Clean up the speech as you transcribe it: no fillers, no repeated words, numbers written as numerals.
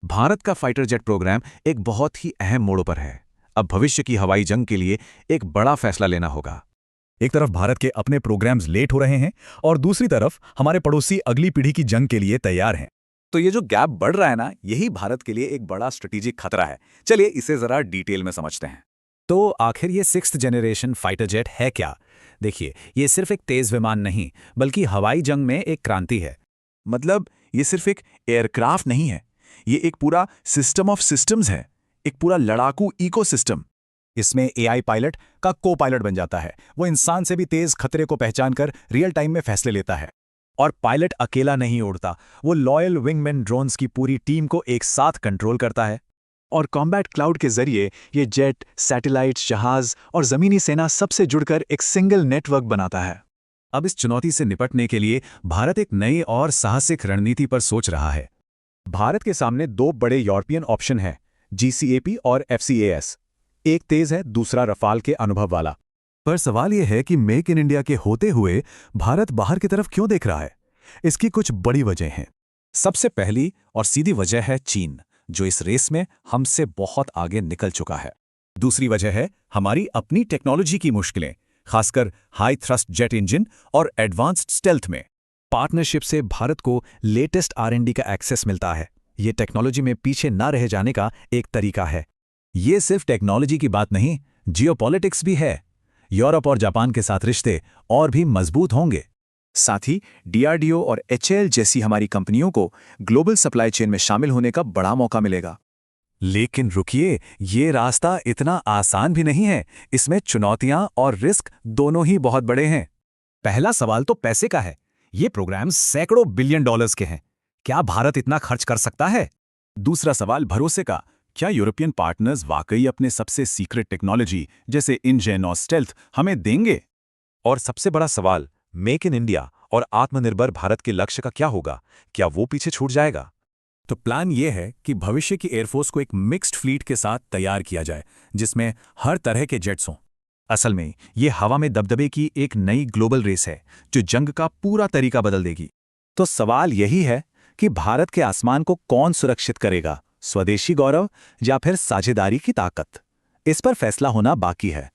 भारत का fighter jet programme एक बहुत ही अहम मोड़ पर है। अब भविष्य की हवाई जंग के लिए एक बड़ा फैसला लेना होगा। एक तरफ भारत के अपने प्रोग्राम्स लेट हो रहे हैं और दूसरी तरफ हमारे पड़ोसी अगली पीढ़ी की जंग के लिए तैयार हैं। तो ये जो गैप बढ़ रहा है ना, यही भारत के लिए एक बड़ा स्ट्रेटेजिक खतरा है। चलिए इसे जरा डिटेल में समझते हैं। तो आखिर ये 6th जनरेशन फाइटर जेट है क्या? देखिए, ये सिर्फ एक तेज विमान नहीं, बल्कि हवाई जंग में एक क्रांति है। मतलब ये सिर्फ एक एयरक्राफ्ट नहीं है, ये एक पूरा सिस्टम ऑफ सिस्टम्स है, एक पूरा लड़ाकू इकोसिस्टम। इसमें एआई पायलट का को पायलट बन जाता है। वो इंसान से भी तेज खतरे को पहचान कर रियल टाइम में फैसले लेता है। और पायलट अकेला नहीं उड़ता, वो लॉयल विंगमैन ड्रोन्स की पूरी टीम को एक साथ कंट्रोल करता है। और कॉम्बैट क्लाउड के जरिए ये जेट, सैटेलाइट, जहाज और जमीनी सेना सबसे जुड़कर एक सिंगल नेटवर्क बनाता है। अब इस चुनौती से निपटने के लिए भारत एक नई और साहसिक रणनीति पर सोच रहा है। भारत के सामने दो बड़े यूरोपियन ऑप्शन हैं, GCAP और FCAS। एक तेज है, दूसरा रफाल के अनुभव वाला। पर सवाल यह है कि मेक इन इंडिया के होते हुए भारत बाहर की तरफ क्यों देख रहा है? इसकी कुछ बड़ी वजह हैं। सबसे पहली और सीधी वजह है चीन, जो इस रेस में हमसे बहुत आगे निकल चुका है। दूसरी वजह है हमारी अपनी टेक्नोलॉजी की मुश्किलें, खासकर हाई थ्रस्ट जेट इंजन और एडवांस्ड स्टेल्थ में। पार्टनरशिप से भारत को लेटेस्ट R&D का एक्सेस मिलता है। ये टेक्नोलॉजी में पीछे ना रह जाने का एक तरीका है। ये सिर्फ टेक्नोलॉजी की बात नहीं, जियोपॉलिटिक्स भी है। यूरोप और जापान के साथ रिश्ते और भी मजबूत होंगे। साथ ही DRDO और HAL जैसी हमारी कंपनियों को ग्लोबल सप्लाई चेन में शामिल होने का बड़ा मौका मिलेगा। लेकिन रुकिए, ये रास्ता इतना आसान भी नहीं है। इसमें चुनौतियां और रिस्क दोनों ही बहुत बड़े हैं। पहला सवाल तो पैसे का है। ये प्रोग्राम सैकड़ों बिलियन डॉलर्स के हैं। क्या भारत इतना खर्च कर सकता है? दूसरा सवाल भरोसे का। क्या यूरोपियन पार्टनर्स वाकई अपने सबसे सीक्रेट टेक्नोलॉजी जैसे इंजन और स्टेल्थ हमें देंगे? और सबसे बड़ा सवाल, मेक इन इंडिया और आत्मनिर्भर भारत के लक्ष्य का क्या होगा? क्या वो पीछे छूट जाएगा? तो प्लान ये है कि भविष्य की एयरफोर्स को एक मिक्स्ड फ्लीट के साथ तैयार किया जाए, जिसमें हर तरह के जेट्स हों। असल में ये हवा में दबदबे की एक नई ग्लोबल रेस है, जो जंग का पूरा तरीका बदल देगी। तो सवाल यही है कि भारत के आसमान को कौन सुरक्षित करेगा, स्वदेशी गौरव या फिर साझेदारी की ताकत? इस पर फैसला होना बाकी है।